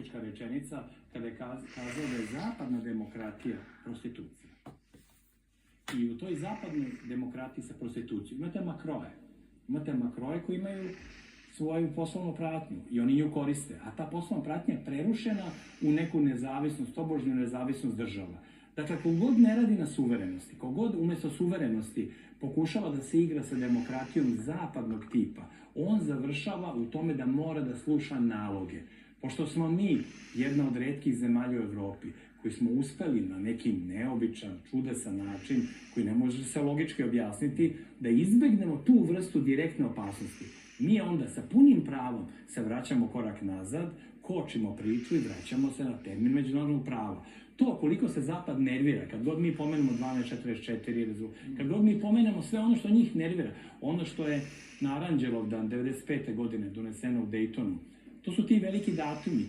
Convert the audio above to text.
politička rečenica kada je kazao da je zapadna demokratija prostitucija. I u toj zapadnoj demokratiji sa prostitucijom imate makroje koji imaju svoju poslovnu pratnju i oni nju koriste, a ta poslovna pratnja je prerušena u neku nezavisnost, tobožnju nezavisnost država. Dakle, kogod ne radi na suverenosti, kogod umjesto suverenosti pokušava da se igra sa demokratijom zapadnog tipa, on završava u tome da mora da sluša naloge. Pošto smo mi jedna od retkih zemalja u Evropi koji smo uspeli na neki neobičan, čudesan način, koji ne može se logički objasniti, da izbegnemo tu vrstu direktne opasnosti. Mi onda sa punim pravom se vraćamo korak nazad, kočimo priču i vraćamo se na termin međunarodnog prava. To koliko se Zapad nervira, kad god mi pomenemo 1244, kad god mi pomenemo sve ono što njih nervira, ono što je na Aranđelovdan 95. godine doneseno u Dejtonu, to su ti veliki datumi